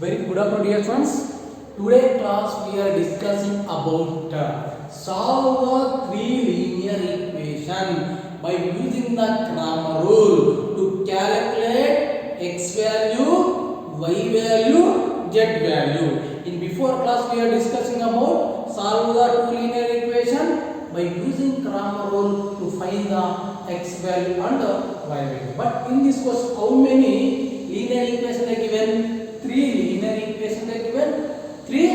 Very good afternoon, dear friends. Today class we are discussing about solve the three linear equation by using the Cramer rule to calculate x value, y value, z value. In before class we are discussing about solve the two linear equation by using Cramer rule to find the x value and the y value. But in this course, how many linear equations are given? Three linear equations are given. Three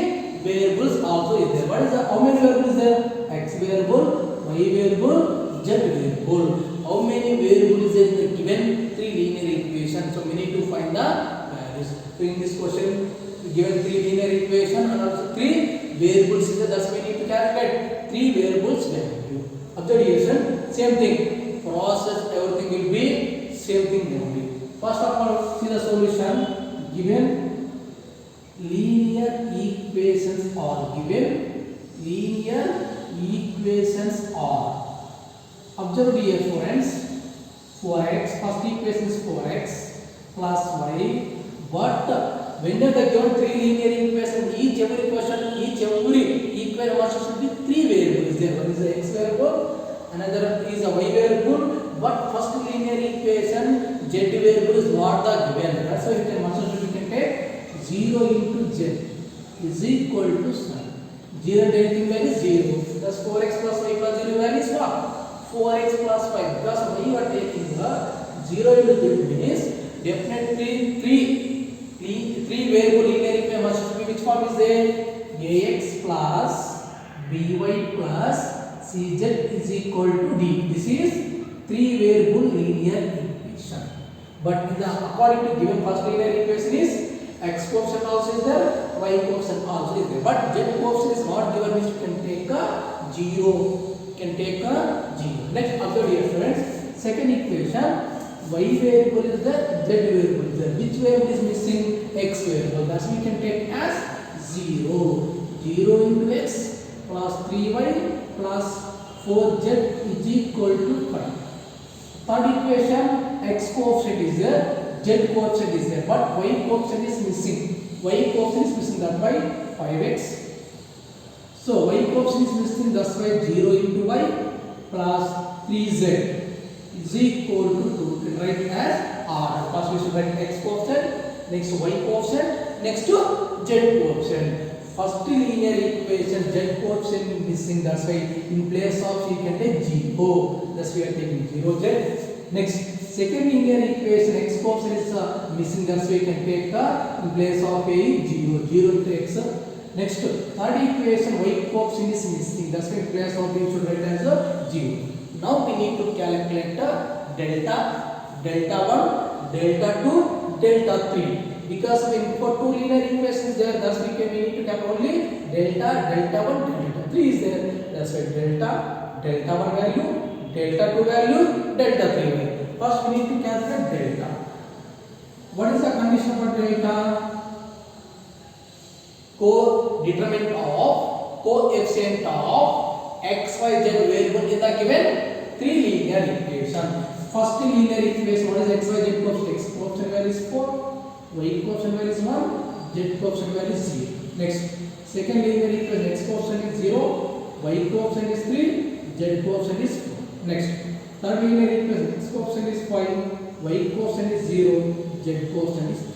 variables also is there. What is the how many variables there? X variable, y variable, z variable. How many variables is there given? Three linear equations. So we need to find the values. So in this question, given three linear equation and also three variables is there. Thus we need to calculate three variables value. Observation, same thing. Process, everything will be same thing only. First of all, see the solution. Given linear equations are given. Linear equations are. Observe dear friends. 4x, first equation is 4x plus y. But when they given three linear equations, each every equation should be three variables there. One is the x variable, another is a y variable. But first linear equation z variable is not the given. That's why you can take 0 into z is equal to 7. 0 and anything value is 0. Thus 4x plus y plus 0 value is what? 4x plus 5. Because when you are taking the 0 into z means definitely three variable linear equation must be which form is there? Ax plus by plus cz is equal to d. This is three variable linear equation. But in the according to given first linear equation is x coefficient also is there, y coefficient also is there. But z coefficient is not given, means you can take a 0. Next, observe dear friends. Second equation, y variable is there, z variable is there. Which variable is missing? X variable. Thus we can take as 0. 0 into x plus 3y plus 4z is equal to 5. Third equation, x coefficient is there, z coefficient is there, but y coefficient is missing. Y coefficient is missing, that by 5x. So y coefficient is missing, that's why 0 into y plus 3z is equal to 2. We can write as r. First we should write x coefficient, next y coefficient, next to z coefficient. First linear equation z coefficient is missing, that's why in place of you can take 0. Thus we are taking 0z. Next, second linear equation x coefficient is missing, that's why you can take in place of a 0. 0 into x. Next, third equation y coefficient is missing, that's why in place of b you should write as 0. Now we need to calculate delta 1, delta 2, delta 3. Because when for two linear equations there, thus we need to calculate only delta 1, delta 3 is there. That's why delta 1 value, delta 2 value, delta 3 value. First we need to calculate delta. What is the condition for delta? Determinant of coefficient of x, y, z variable in the given three linear equation. First linear equation, what is x, y, z coefficient? X coefficient value is 4. Y coefficient value is 1, z coefficient value is 0. Next, second linear equation, x coefficient is 0, y coefficient is 3, z coefficient is 4. Next, third linear equation, x coefficient is 5, y coefficient is 0, z coefficient is 3.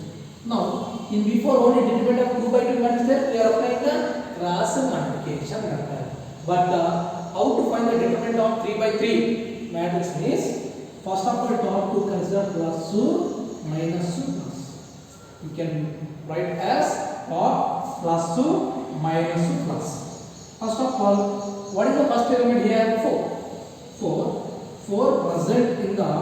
Now, in before only determinant of 2 by 2 matrix there, we are applying the cross multiplication method. But how to find the determinant of 3 by 3 matrix is, first of all, talk to consider plus 2, minus 2, plus. You can write as plus 2, minus 2, plus. First of all, what is the first element here? 4. 4 present in the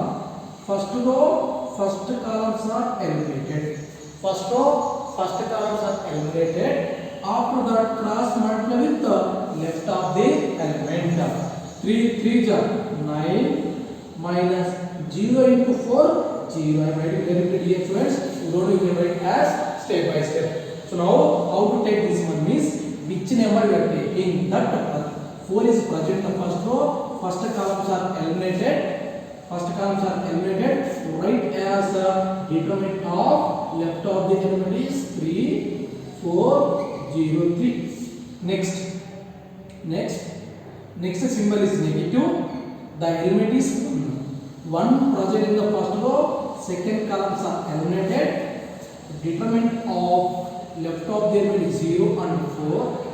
first row, first columns are eliminated. First row, first columns are eliminated. After that, cross multiply with the left of the element. 3 are 9 minus 0 into 4, 0. I am writing very clearly, friends. You can write as step by step. So now, how to take this one means which number we are taking. That 4 is present in the first row, first columns are eliminated. First columns are eliminated. Write as determinant of left of the element is 3, 4, 0, 3. Next symbol is negative. The element is 1 present in the first row. Second columns are eliminated. Determinant of left of the element is 0 and 4.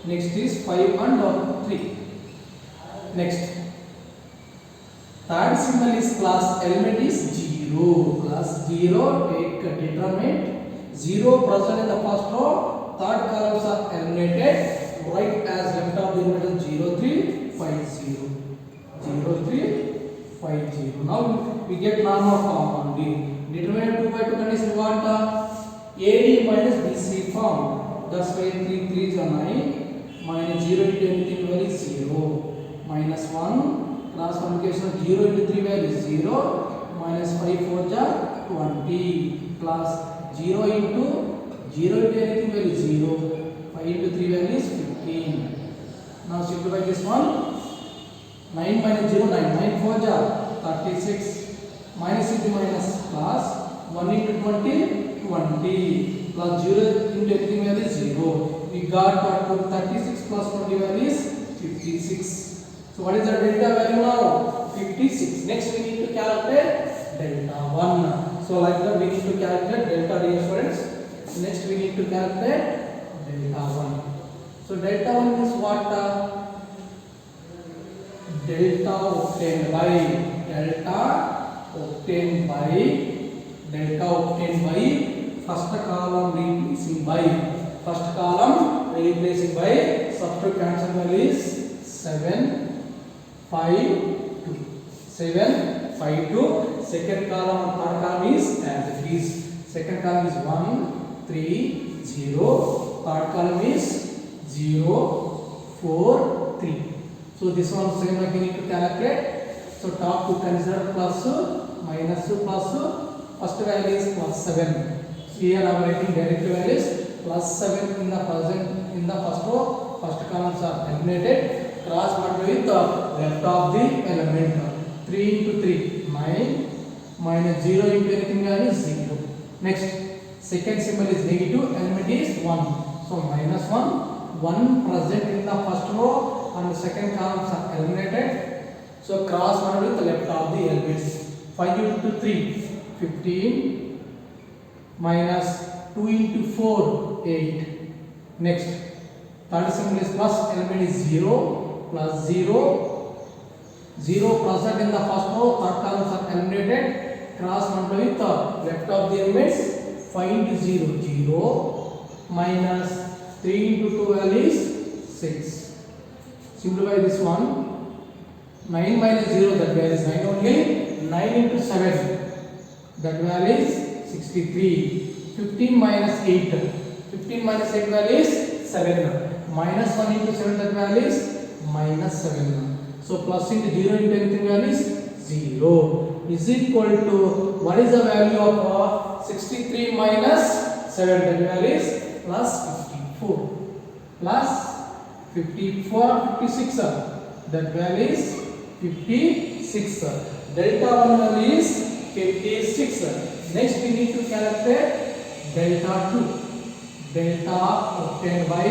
Next is 5 and 3. Next, third symbol is plus element is 0. Plus 0, take determinant 0 present in the first row. Third columns are eliminated. Write as left of the element is 0, 3, 5, 0. 0, 3, 5, 0. Now we get normal form only. Determinant 2 by 2 condition what? AD minus BC form. That's why 3 3 is 9. Minus 0 into anything value is 0. Minus 1. Cross multiplication 0 into 3 value is 0. Minus 5 4 is 20. Plus 0 into anything value is 0. 5 into 3 value is 15. Now simplify this one. 9 minus 0, 9. 9 4 is 36. Minus into minus plus 1 into 20, 20. Plus 0 into anything value is 0. We got 36 plus 20 value is 56. So what is the delta value now? 56. Next we need to calculate delta 1. So like that we need to calculate delta, dear students. Next we need to calculate delta 1. So delta 1 is what? Delta obtained by first column replacing by substitute cancel value is 7, 5, 2. 7, 5, 2. Second column and third column is as it is. Second column is 1, 3, 0. Third column is 0, 4, 3. So this one same like we need to calculate. So top to consider plus, minus, plus. First value is plus 7. So here I am writing direct values. Plus 7 in the present in the first row. First columns are eliminated. Cross multiply with the left of the element. 3 into 3, 9. Minus 0 into anything value is 0. Next, second symbol is negative. Element is 1. So minus 1. 1 present in the first row and the second columns are eliminated. So cross multiply with the left of the elements. 5 into 3, 15. Minus 2 into 4, 8. Next, third symbol is plus, element is 0. Plus 0. 0 present in the first row, third columns are eliminated. Cross multiply with the left of the elements. 5 into 0, 0. Minus 3 into 2 value is 6. Simplify this one. 9 minus 0, that value is 9 only. 9 into 7, that value is 63. 15 minus 8. 15 minus 8 value is 7. Minus 1 into 7, that value is minus 7. So plus into 0 into anything value is 0. Is equal to, what is the value of 63 minus 7? That value is plus 54. Plus 54, 56. That value is 56. Delta 1 value is 56. Next we need to calculate delta 2. Delta obtained by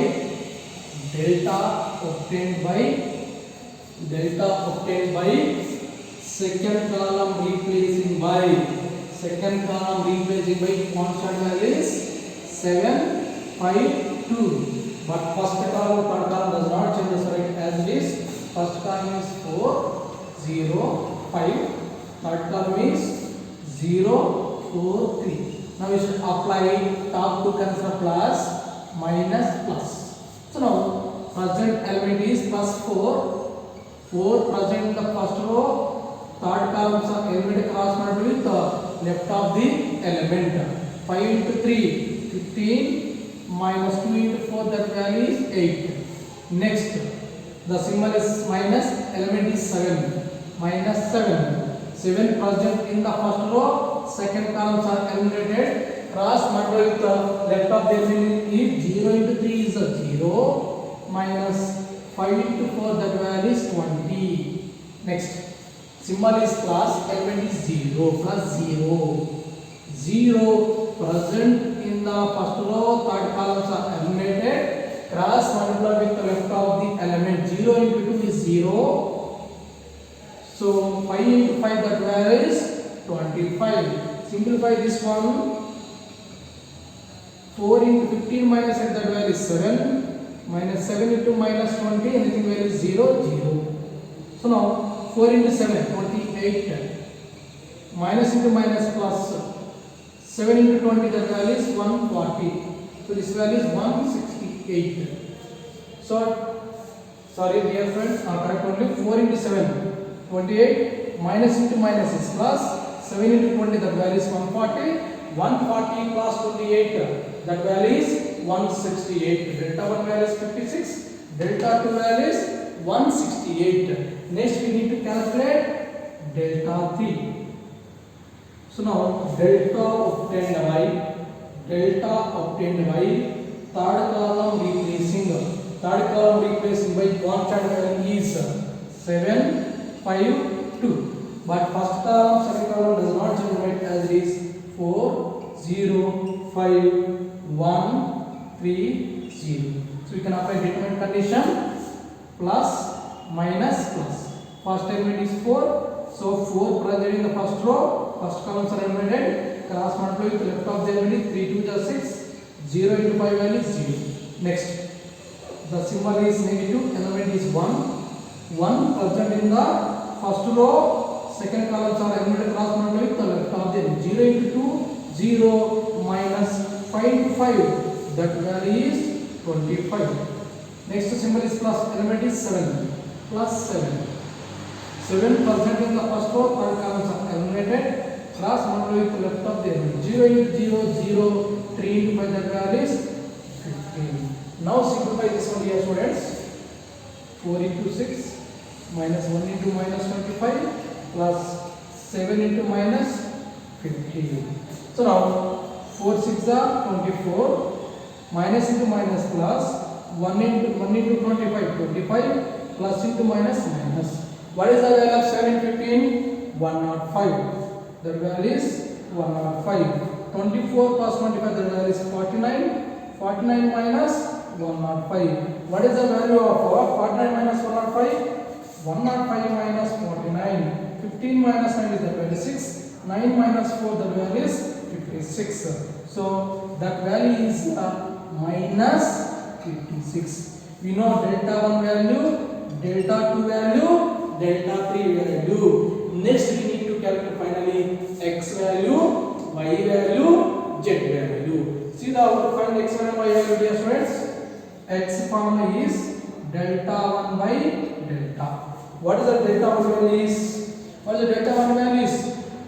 second column replacing by constant value is 7, 5, 2. But first column, third column does not change the right as it is. First column is 4, 0, 5. Third column is 0, 4, 3. Now we should apply top to consider plus, minus, plus. So now present element is plus 4. 4 present in the first row. Third columns are element cross multiply with the left of the element. 5 into 3, 15. Minus 2 into 4, that value is 8. Next, the symbol is minus, element is 7. Minus 7. 7 present in the first row. Second columns are eliminated. Cross multiply with the left of the element is 0 into 3 is a 0. Minus 5 into 4, that value is 20. Next, symbol is plus, element is 0, plus 0. 0 present in the first row, third columns are eliminated. Cross multiply with the left of the element. 0 into 2 is 0. So 5 into 5, that value is 25. Simplify this one. 4 into 15 minus 8, that value is 7. Minus 7 into minus 20, anything value is 0, 0. So now 4 into 7, 28. Minus into minus plus 7 into 20, that value is 140. So this value is 168. So, sorry dear friends, correct only. 4 into 7, 28. Minus into minus is plus. 7 into 20, that value is 140. 140 plus 28, that value is 168. Delta 1 value is 56. Delta 2 value is 168. Next we need to calculate delta 3. So now delta obtained by third column replacing by constant value is 7, 5, 2. But first column, second column does not generate as it is 4, 0, 5, 1, 3, 0. So we can apply determinant condition plus, minus, plus. First element is 4. So 4 present in the first row. First columns are eliminated. Cross multiply with left of the element. 3 2 is 6. 0 into 5 value is 0. Next, the symbol is negative. Element is 1. 1 present in the first row. Second columns are eliminated. Cross multiply with the left of the element. 0 into 2, 0 minus 5 into 5. That value is 25. Next symbol is plus. Element is 7. Plus 7. 7% in the first row, third columns are eliminated. Cross multiply with the left of the element. 0 into 0, 0, 3 into 5, that value is 15. Now simplify this one, dear students. 4 into 6 minus 1 into minus 25 plus 7 into minus 15. So now 4 6 are 24. Minus into minus plus 1 into 25 plus into minus minus. What is the value of 7 and 15? 105. The value is 105. 24 plus 25, the value is 49. 49 minus 105. What is the value of 49 minus 105? 105 minus 49. 15 minus 9 is the 26. 9 minus 4, the value is 56. So that value is minus 56. We know delta 1 value, delta 2 value, delta 3 value. Next we need to calculate finally x value, y value, z value. See the how to find x value, y value, dear students. X formula is delta 1 by delta. What is the delta 1 value is? What is the delta 1 value is?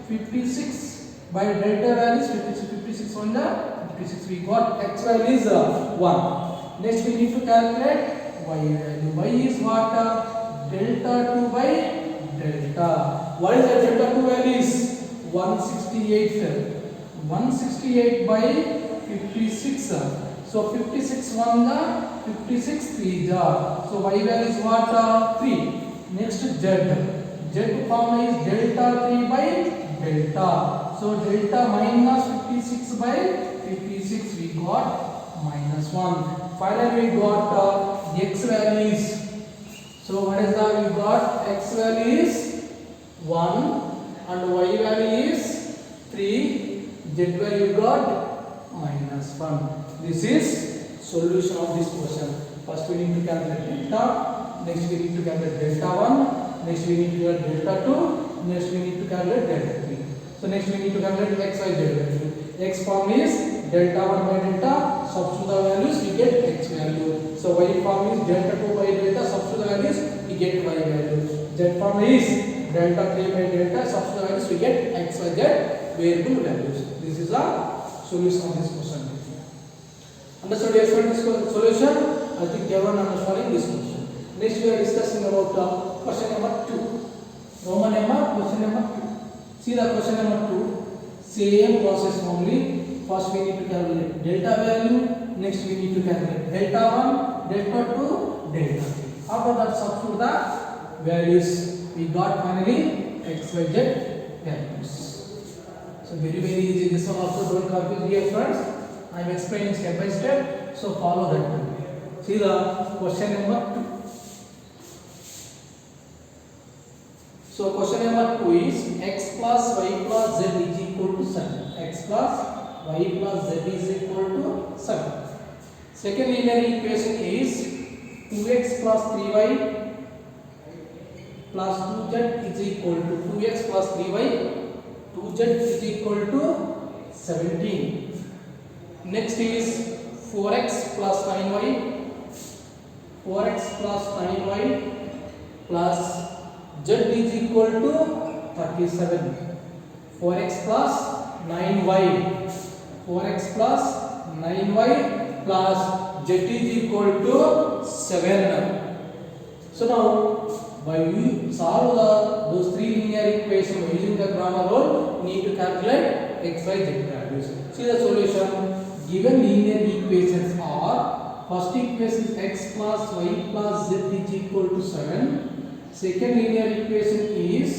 56 by delta value is 56 on the 56. We got x value is 1. Next we need to calculate y value. Y is what? Delta 2 by delta. What is the delta 2 value is? 168. 168 by 56. So 56 1 the 56 3 the. So y value is what? 3. Next z. Z formula is delta 3 by delta. So delta minus 56 by 56, we got minus 1. Finally we got x values. So what is that? We got x value is 1 and y value is 3. Z value got minus 1. This is solution of this question. First we need to calculate delta. Next we need to calculate delta 1. Next we need to calculate delta 2. Next we need to calculate delta 3. So next we need to calculate x, y, z value. X form is delta 1 by delta. Substitute the values, we get x value. So y form is delta 2 by delta. Substitute the values, we get y value. Z form is delta 3 by delta. Substitute the values, we get x, y, z variable values. This is the solution of this question. Understood dear friends this solution? I think everyone understanding this question. Next we are discussing about question number 2. Roman number question number 2. See the question number 2. Same process only. First we need to calculate delta value. Next we need to calculate delta 1, delta 2, delta 3. After that substitute the values. We got finally xyz values. So very easy. This one also don't confuse dear friends. I am explaining step by step. So follow that one. See the question number 2. So question number 2 is x plus y plus z is equal to 7. X plus y plus z is equal to 7. Second linear equation is 2x plus 3y plus 2z is equal to 2x plus 3y 2z is equal to 17. Next is 4x plus 9y 4x plus 9y plus z is equal to 37. 4x plus 9y 4x plus 9y plus z is equal to 7. So now by we solve those three linear equations using the grammar rule, need to calculate x, y, z values. See the solution. Given linear equations are, first equation x plus y plus z is equal to 7. Second linear equation is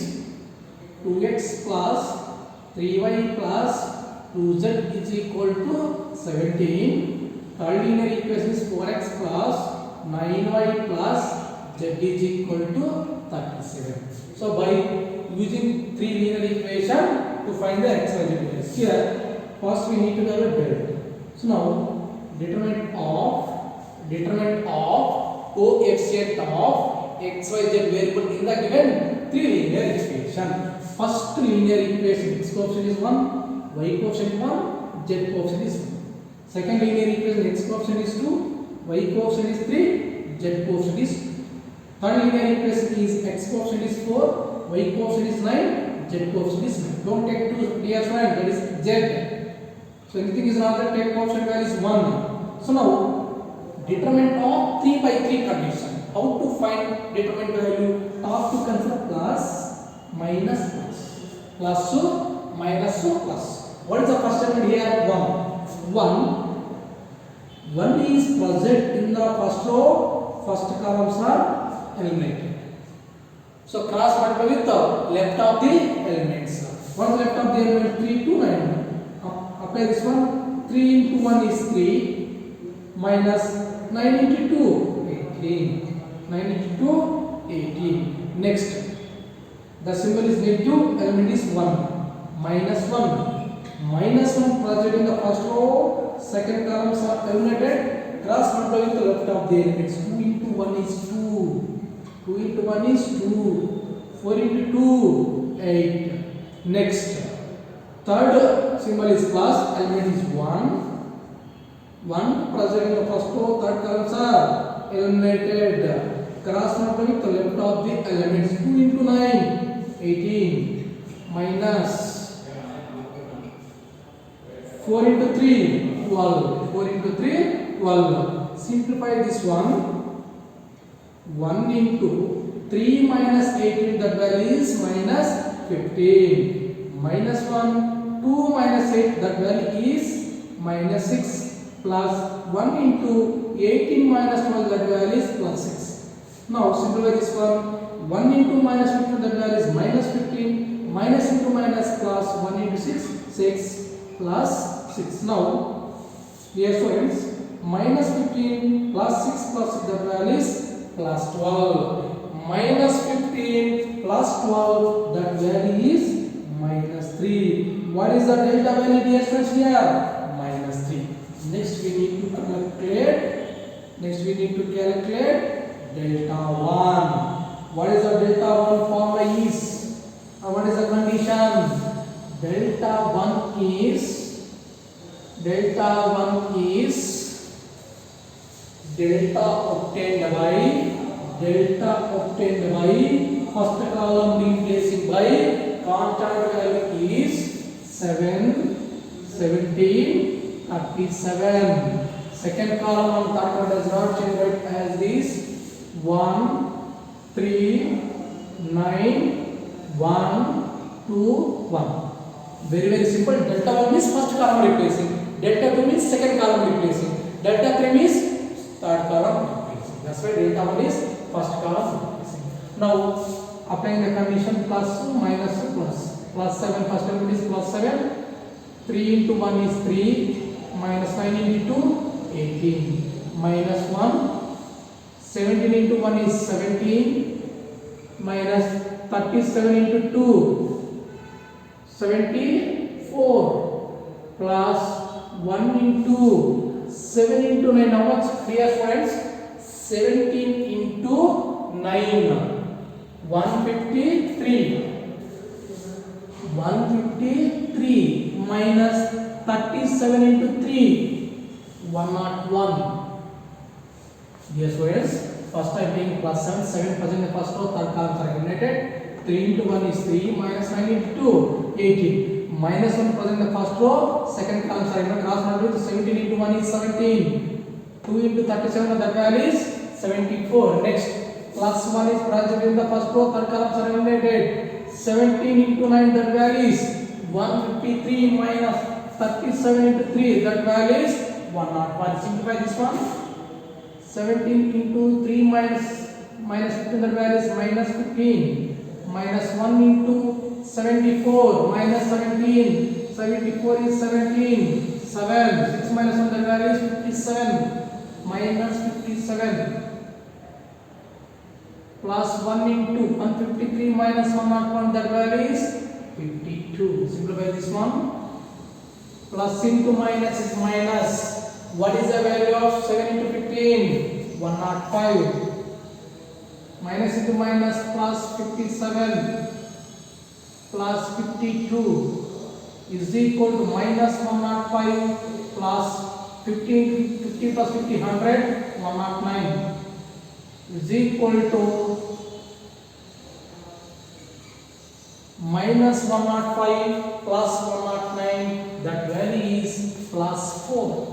2x plus 3y plus 2z is equal to 17. Third linear equation is 4x plus 9y plus z is equal to 37. So by using three linear equation to find the x, y, z values. Here first we need to have a delta. So now determinant of coefficient of x, y, z variable in the given three linear equation. First linear equation, x coefficient is 1, y coefficient 1, z coefficient is 1. Second linear equation, x coefficient is 2, y coefficient is 3, z coefficient is 2. Third linear equation is x coefficient is 4, y coefficient is 9, z coefficient is 9. Don't take 2 dear friend, that is z. So anything is not that, take coefficient value is 1. So now determinant of 3 by 3 condition. How to find determinant value? Top to consider plus, minus, plus. Plus to minus to plus. What is the first element here? 1. 1 is present in the first row, first columns are eliminated. So cross multiply with the left of the elements. What is left of the element? 3 to 9. Apply this one. 3 into 1 is 3 minus 9 into 2 18. 9 into 2 18. Next, the symbol is negative, element is 1. Minus 1. Minus 1 present in the first row, second columns are eliminated. Cross multiply with the left of the elements. 2 into 1 is 2. 2 into 1 is 2. 4 into 2 8. Next, third symbol is plus, element is 1. 1 present in the first row, third columns are eliminated. Cross multiply with the left of the elements. 2 into 9 18 minus 4 into 3 12. 4 into 3 12. Simplify this one. 1 into 3 minus 18, that value is minus 15. Minus 1, 2 minus 8, that value is minus 6. Plus 1 into 18 minus 12, that value is plus 6. Now simplify this one. 1 into minus 15, that value is minus 15. Minus into minus plus 1 into 6, 6 plus 6. Now, dear students, minus 15 plus 6 plus 6, that value is plus 12. Minus 15 plus 12, that value is minus 3. What is the delta value, dear students, here? Minus 3. Next we need to calculate delta 1. What is the delta 1 formula is? What is the condition? Delta 1 is delta obtained by first column replacing by constant value is 7, 17, 37. Second column on third one does not change, right, as this 1, 3, 9, 1, 2, 1. Very simple. Delta 1 means first column replacing. Delta 2 means second column replacing. Delta 3 means third column replacing. That's why delta 1 is first column replacing. Now applying the condition plus minus plus. Plus 7, first element is plus 7. 3 into 1 is 3. Minus 9 into 2, 18. Minus 1. 17 into 1 is 17. Minus 37 into 2, 74. Plus 1 into 7 into 9. How much? Clear, friends? 17 into 9. 153. 153 minus 37 into 3, 101. Yes, friends. First time being plus 7, 7 present in the first row, third columns are eliminated. 3 into 1 is 3, minus 9 into 2, 18. Minus 1 present in the first row, second columns are eliminated. Cross multiply, 17 into 1 is 17. 2 into 37, that value is 74. Next, plus 1 is present in the first row, third columns are eliminated. 17 into 9, that value is 153 minus 37 into 3, that value is 101. Simplify this one. 17 into 3 minus 15, that value is minus 15. Minus 1 into 74 minus 17. 74 is 17. 7. 6 minus 1, that value is 57. Minus 57. Plus 1 into 153 minus 101, that value is 52. Simplify this one. Plus into minus is minus. What is the value of 7 into 15? 105. Minus into minus plus 57 plus 52 is equal to minus 105 plus 15, 50 plus 50, 100, 109 is equal to minus 105 plus 109, that value is plus 4.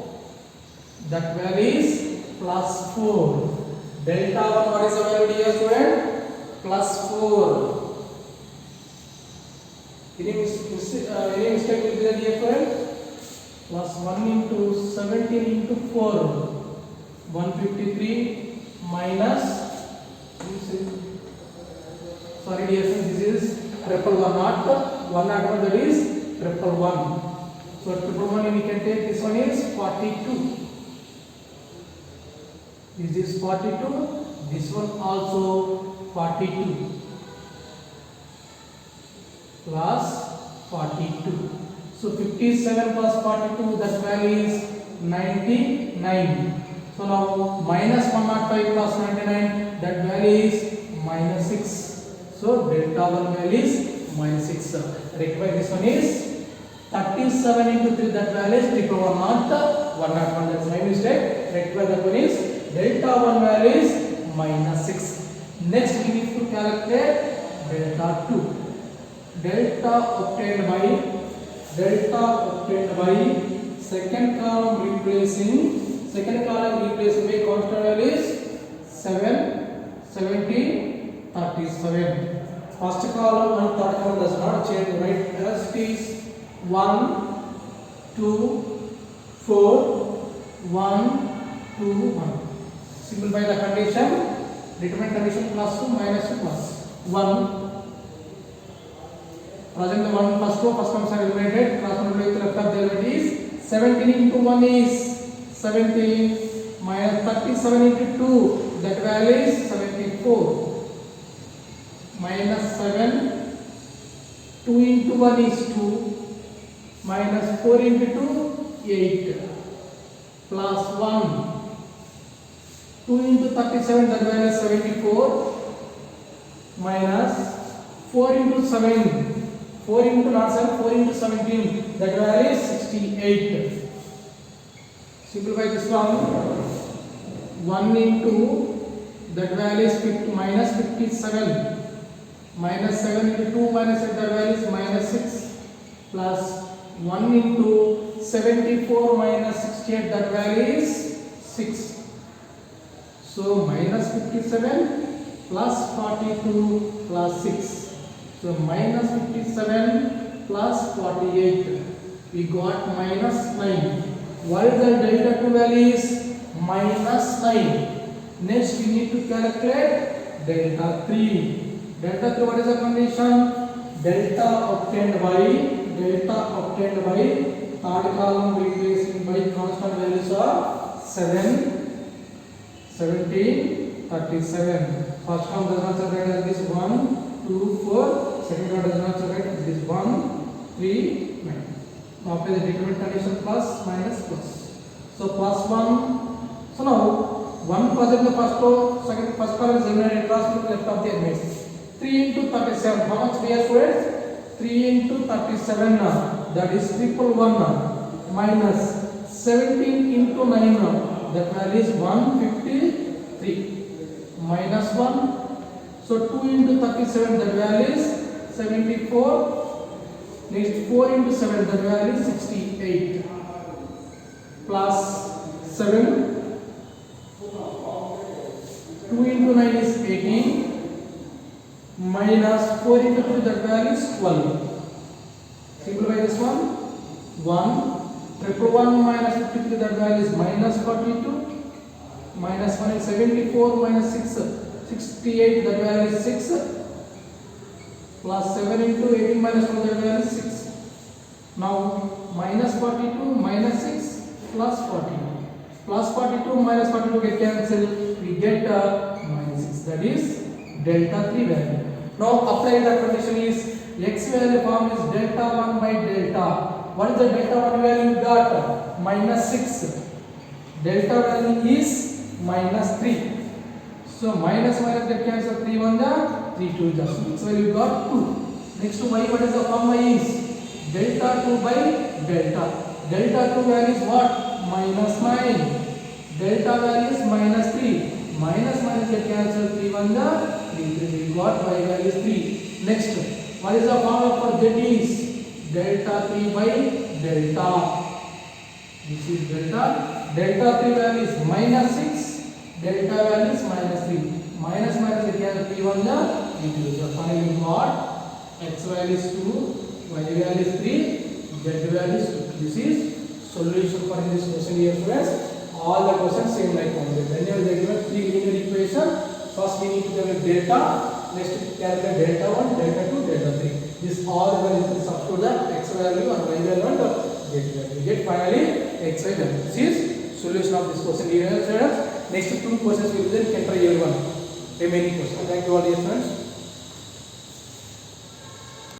That value is plus 4. Delta 1, what is the value, dear student? Plus 4. Any mistake will be there, dear friend? Plus 1 into 17 into 4. 153 minus, sorry dear friend, this is triple 1, not 101, that is triple 1. So triple 1 we can take, this one is 42. This is 42, this one also 42 plus 42. So 57 plus 42, that value is 99. So now minus 105 plus 99, that value is minus 6. So delta 1 value is minus 6. Rectify this one is 37 into 3, that value is 3/1, not 101. That's my mistake. Rectify that one is delta 1 value is minus 6. Next we need to calculate delta 2. Delta obtained by second column replacing by constant value is 7, 17, 37. First column and third column does not change, right? As it is 1, 2, 4, 1, 2, 1. Simplify the condition. Determine condition plus 2 minus 2 plus 1. Present the 1 first row, first terms are eliminated. Cross multiply with left of the element is 17 into 1 is 17 minus 37 into 2, that value is 74. Minus 7, 2 into 1 is 2, minus 4 into 2, 8, plus 1, 2 into 37, that value is 74, minus 4 into 7, 4 into not 7, 4 into 17, that value is 68. Simplify this one. 1 into, that value is 50, minus 57. Minus 7 into 2 minus 8, that value is minus 6. Plus 1 into 74 minus 68, that value is 6. So minus 57 plus 42 plus 6. So minus 57 plus 48. We got minus 9. What is the delta 2 value is minus 9. Next we need to calculate delta 3. Delta 3, what is the condition? Delta obtained by third column replacing by constant values are 7, 17, 37. First term does not separate as this 1, 2, 4. Second term does not separate as this 1, 3, 9. Now apply the determinant condition plus, minus, plus. So plus 1. So now 1 positive in the first row, first column is eliminated, cross to the left of the elements. 3 into 37. How much dear students? 3 into 37. That is 111 minus 17 into 9. That value is 153 minus 1. So 2 into 37. That value is 74. Next 4 into 7. That value is 68 plus 7. 2 into 9 is 18 minus 4 into 2, that value is 12. Simplify this one. 1 minus 53, that value is minus 42. Minus 1 is 74 minus 6, 68, that value is 6. Plus 7 into 18 minus 1, that value is 6. Now minus 42 minus 6 plus 40. Plus 42 minus 42 get cancelled. We get minus 6. That is delta 3 value. Now apply the condition is x value form is delta 1 by delta. What is the delta 1 value? We got minus 6. Delta value is minus 3. So minus minus get cancelled. 3 1 the 3 2 the. So value got 2. Next to y, what is the form? Y is delta 2 by delta. Delta 2 value is what? Minus 9. Delta value is minus 3. Minus minus get cancelled. 3 1 the 3 3. We got y value is 3. Next, what is the formula for z is delta 3 by delta. This is delta. Delta 3 value is minus 6. Delta value is minus 3. Minus minus get cancelled. 3 1 the 3 2. So finally we got x value is 2, y value is 3, z value is 2. This is solution for this question here, friends. All the questions same like one. Whenever they give a 3 linear equation, first we need to calculate delta, next calculate delta 1, delta 2, delta 3. This all the values substitute the x value and y value and z value. We get finally x y value. This is solution of this question here, students. Next 2 questions we will then enter year 1. Remaining questions. Thank you all, dear friends.